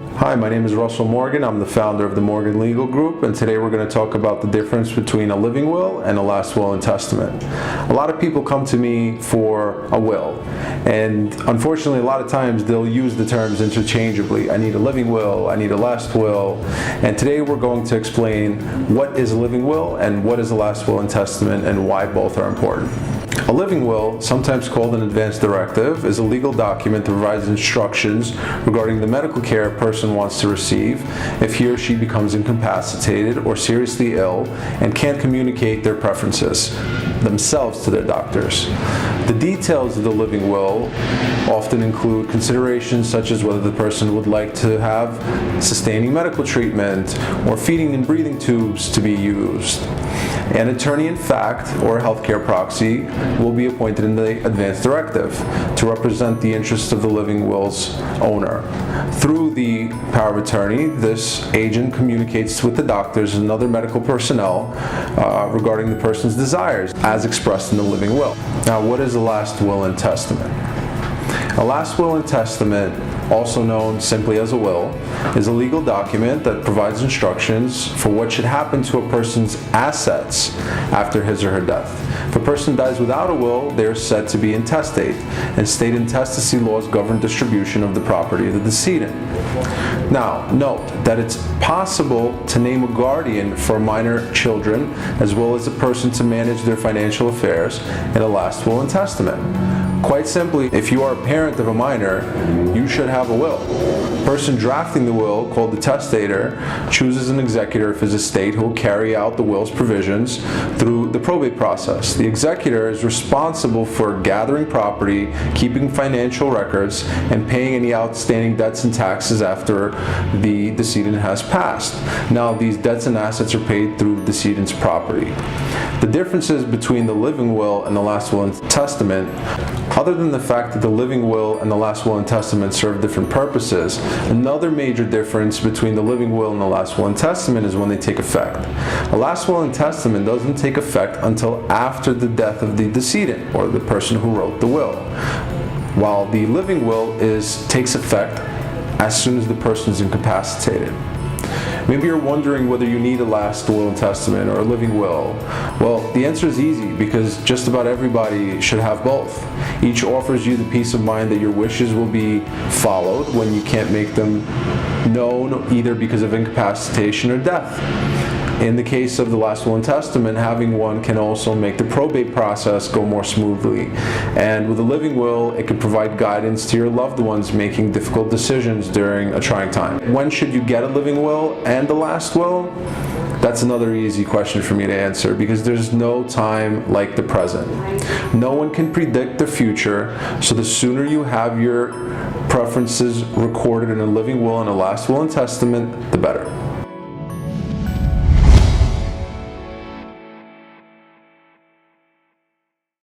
Hi, my name is Russel Morgan. I'm the founder of the Morgan Legal Group, and today we're going to talk about the difference between a living will and a last will and testament. A lot of people come to me for a will, and unfortunately a lot of times they'll use the terms interchangeably. I need a living will, I need a last will, and today we're going to explain what is a living will and what is a last will and testament and why both are important. A living will, sometimes called an advance directive, is a legal document that provides instructions regarding the medical care a person wants to receive if he or she becomes incapacitated or seriously ill and can't communicate their preferences themselves to their doctors. The details of the living will often include considerations such as whether the person would like to have sustaining medical treatment or feeding and breathing tubes to be used. An attorney in fact or a healthcare proxy will be appointed in the advance directive to represent the interests of the living will's owner. Through the power of attorney, this agent communicates with the doctors and other medical personnel regarding the person's desires as expressed in the living will. Now, what is a last will and testament? A last will and testament, also known simply as a will, is a legal document that provides instructions for what should happen to a person's assets after his or her death. If a person dies without a will, they are said to be intestate, and state intestacy laws govern distribution of the property of the decedent. Now, note that it's possible to name a guardian for minor children as well as a person to manage their financial affairs in a last will and testament. Quite simply, if you are a parent of a minor, you should have a will. The person drafting the will, called the testator, chooses an executor of his estate who will carry out the will's provisions through the probate process. The executor is responsible for gathering property, keeping financial records, and paying any outstanding debts and taxes after the decedent has passed. Now, these debts and assets are paid through the decedent's property. The differences between the living will and the last will and testament, other than the fact that the living will and the last will and testament serve different purposes, another major difference between the living will and the last will and testament is when they take effect. A last will and testament doesn't take effect until after the death of the decedent or the person who wrote the will, while the living will takes effect as soon as the person is incapacitated. Maybe you're wondering whether you need a last will and testament or a living will. Well, the answer is easy, because just about everybody should have both. Each offers you the peace of mind that your wishes will be followed when you can't make them known, either because of incapacitation or death. In the case of the last will and testament, having one can also make the probate process go more smoothly. And with a living will, it can provide guidance to your loved ones making difficult decisions during a trying time. When should you get a living will and a last will? That's another easy question for me to answer, because there's no time like the present. No one can predict the future, so the sooner you have your preferences recorded in a living will and a last will and testament, the better.